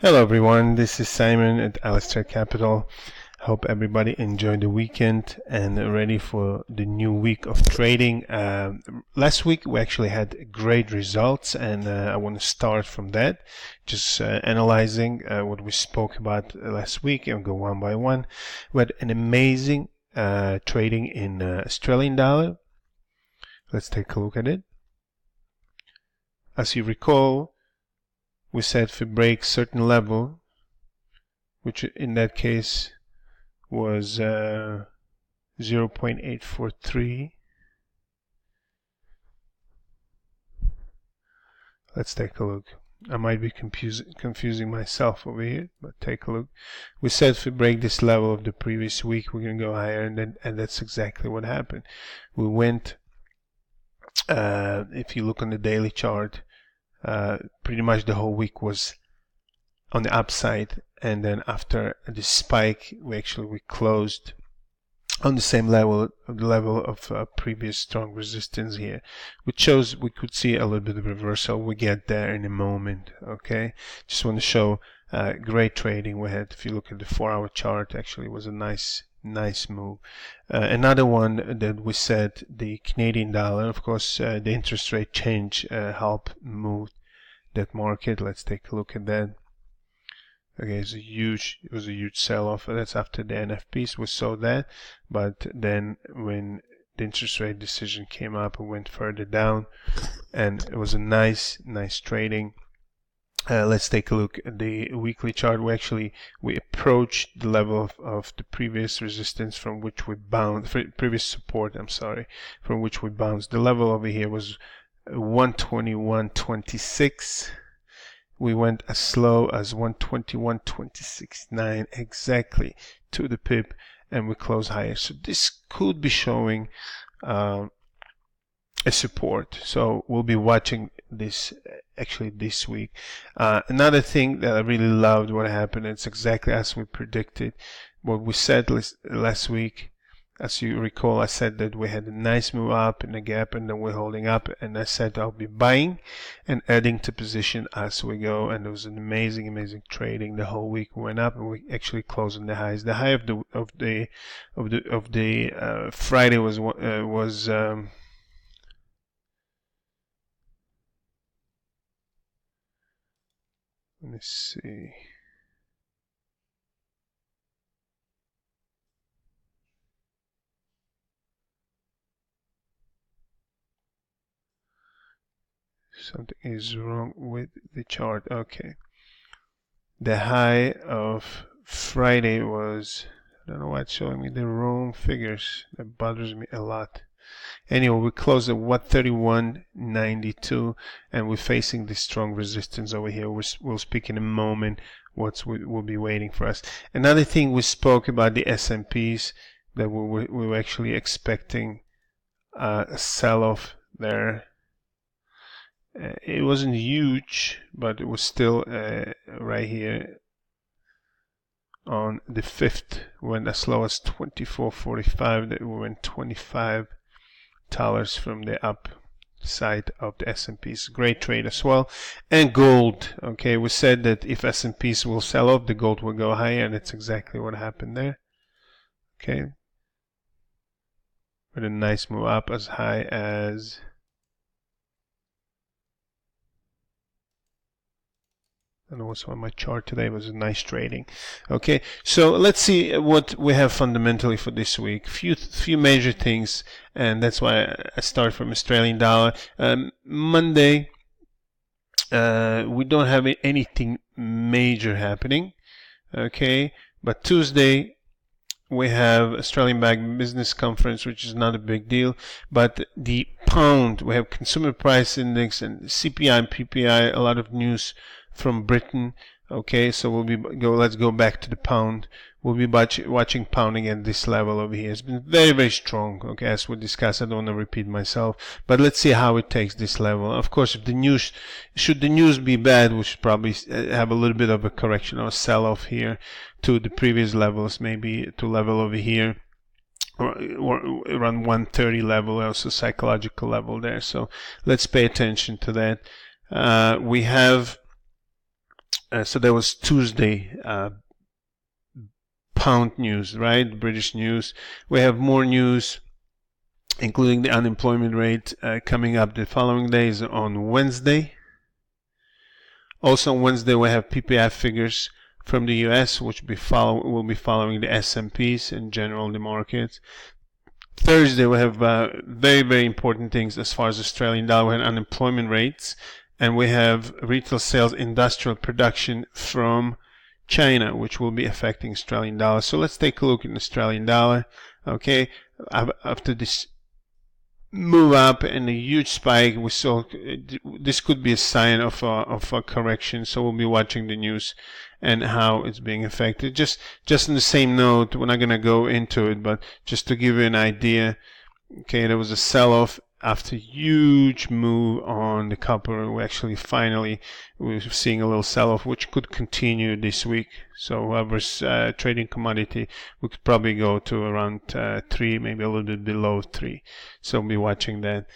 Hello everyone, this is Simon at Alistair Capital. Hope everybody enjoyed the weekend and ready for the new week of trading. Last week we actually had great results, and I want to start from that, just analyzing what we spoke about last week and go one by one. We had an amazing trading in Australian dollar. Let's take a look at it. As you recall, we said if we break certain level, which in that case was 0.843. Let's take a look. I might be confusing myself over here, but take a look. We said if we break this level of the previous week, we're going to go higher, and that's exactly what happened. We went, if you look on the daily chart, pretty much the whole week was on the upside, and then after the spike we closed on the same level, the level of previous strong resistance here, which shows we could see a little bit of reversal. We get there in a moment. Okay, just want to show great trading we had. If you look at the 4-hour chart, actually it was a nice move. Another one that we said, the Canadian dollar, of course, the interest rate change helped move that market. Let's take a look at that. Okay, it was a huge sell-off. That's after the NFPs. We saw that, but then when the interest rate decision came up, it went further down, and it was a nice trading. Let's take a look at the weekly chart. We approached the level of the previous resistance from which we bounced, previous support. I'm sorry, from which we bounced. The level over here was 121.26. We went as slow as 121.26.9 exactly to the pip, and we close higher. So this could be showing a support. So we'll be watching this actually this week. Another thing that I really loved what happened, it's exactly as we predicted. What we said last week, as you recall, I said that we had a nice move up in a gap, and then we're holding up, and I said I'll be buying and adding to position as we go, and it was an amazing trading. The whole week went up, and we actually closed on the highs. The high of the Friday was let me see. Something is wrong with the chart. Okay. The high of Friday was, I don't know why it's showing me the wrong figures. That bothers me a lot. Anyway, we closed at 131.92, and we're facing this strong resistance over here. We'll speak in a moment what will be waiting for us. Another thing, we spoke about the S&Ps, that we were actually expecting a sell-off there. It wasn't huge, but it was still right here on the 5th, went as low as 24.45. That we went $25 from the upside of the S&Ps. Great trade as well. And gold. Okay, we said that if S&Ps will sell off, the gold will go higher, and that's exactly what happened there. Okay, with a nice move up as high as, and also on my chart today was a nice trading. Okay, so let's see what we have fundamentally for this week. Few major things, and that's why I start from Australian dollar. Monday, we don't have anything major happening. Okay, but Tuesday we have Australian Bank Business Conference, which is not a big deal. But the pound, we have Consumer Price Index and CPI and PPI, a lot of news from Britain. Okay, so let's go back to the pound. We'll be watching pound again. This level over here has been very strong. Okay, as we discussed, I don't want to repeat myself, but let's see how it takes this level. Of course, if should the news be bad, we should probably have a little bit of a correction or sell off here to the previous levels, maybe to level over here, or around 130 level, also psychological level there. So let's pay attention to that. We have So that was Tuesday. Pound news, right? British news. We have more news, including the unemployment rate coming up the following days on Wednesday. Also on Wednesday we have PPI figures from the US, which will be following the S&Ps in general, the markets. Thursday we have very, very important things as far as Australian dollar. We have unemployment rates, and we have retail sales, industrial production from China, which will be affecting Australian dollar. So let's take a look at the Australian dollar. Okay, after this move up and a huge spike, we saw this could be a sign of a correction. So we'll be watching the news and how it's being affected. Just on the same note, we're not going to go into it, but just to give you an idea. Okay, there was a sell-off after huge move on the copper. We're seeing a little sell-off, which could continue this week. So whoever's trading commodity, we could probably go to around 3, maybe a little bit below 3. So we'll be watching that.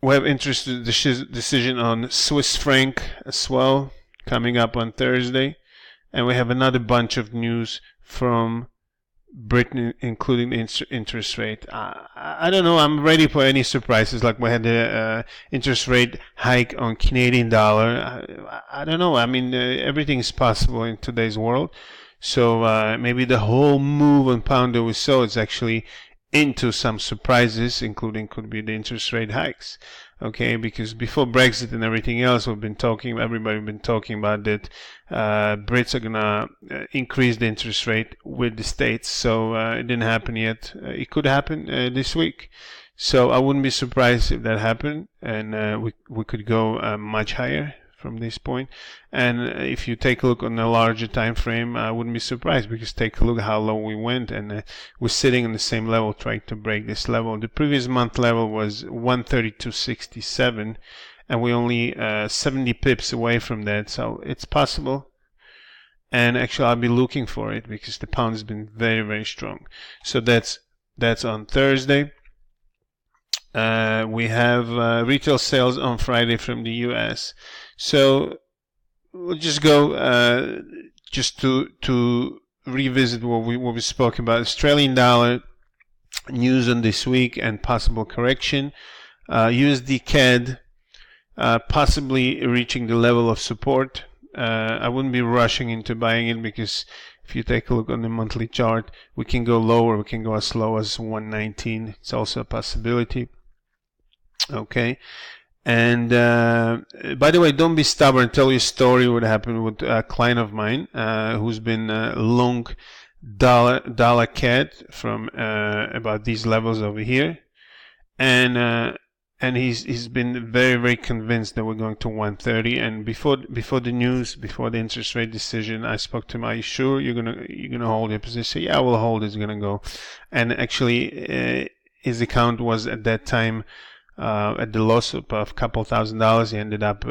We have interesting decision on Swiss franc as well coming up on Thursday, and we have another bunch of news from Britain, including the interest rate. I don't know. I'm ready for any surprises. Like we had the interest rate hike on Canadian dollar. I don't know. I mean, everything is possible in today's world. So maybe the whole move on pound that we saw is actually into some surprises, including could be the interest rate hikes. Okay, because before Brexit and everything else, everybody been talking about that Brits are gonna increase the interest rate with the States. So it didn't happen yet. It could happen this week. So I wouldn't be surprised if that happened, and we could go much higher from this point. And if you take a look on a larger time frame, I wouldn't be surprised, because take a look how low we went, and we're sitting on the same level, trying to break this level. The previous month level was 132.67, and we're only 70 pips away from that, so it's possible. And actually I'll be looking for it, because the pound has been very, very strong. So that's on Thursday. We have retail sales on Friday from the US. So we'll just go just to revisit what we spoke about. Australian dollar news on this week and possible correction. USD CAD possibly reaching the level of support. I wouldn't be rushing into buying it, because if you take a look on the monthly chart, we can go lower. We can go as low as 119. It's also a possibility. Okay. And by the way, don't be stubborn. Tell you a story what happened with a client of mine who's been long dollar CAD from about these levels over here, and he's been very, very convinced that we're going to 130. And before the news, before the interest rate decision, I spoke to him. Are you sure you're gonna hold your position? Yeah, I will hold. It's gonna go. And actually, his account was at that time at the loss of a couple $1,000. He ended up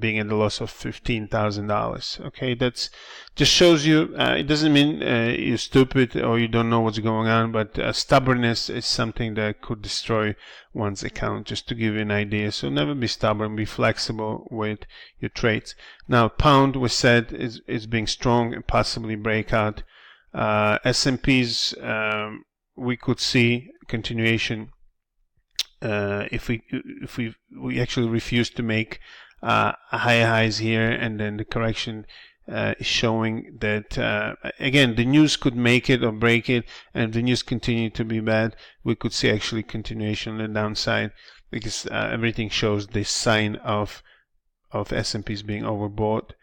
being at the loss of $15,000. Okay, that's just shows you. It doesn't mean you're stupid or you don't know what's going on, but stubbornness is something that could destroy one's account. Just to give you an idea. So never be stubborn. Be flexible with your trades. Now, pound, we said, is being strong and possibly breakout. S&Ps, we could see continuation. If we actually refuse to make higher highs here, and then the correction is showing that again the news could make it or break it, and if the news continue to be bad, we could see actually continuation on the downside, because everything shows this sign of S&Ps being overbought.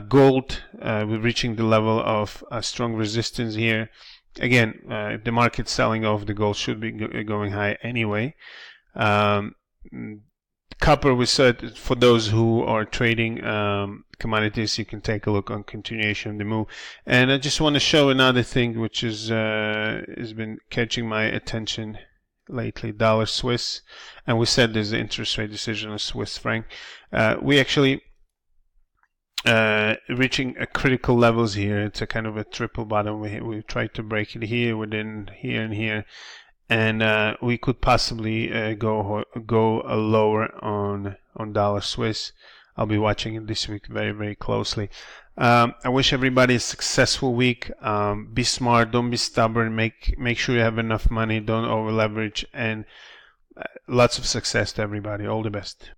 Gold, we're reaching the level of strong resistance here. Again, if the market's selling off, the gold should be going high anyway. Copper, we said, for those who are trading commodities, you can take a look on continuation of the move. And I just want to show another thing which has been catching my attention lately, dollar Swiss. And we said there's an interest rate decision on Swiss franc. We actually reaching a critical levels here. It's a kind of a triple bottom. We tried to break it here, within here and here, and we could possibly go lower on dollar Swiss. I'll be watching it this week very, very closely. I wish everybody a successful week. Be smart, don't be stubborn, make sure you have enough money, don't over leverage, and lots of success to everybody. All the best.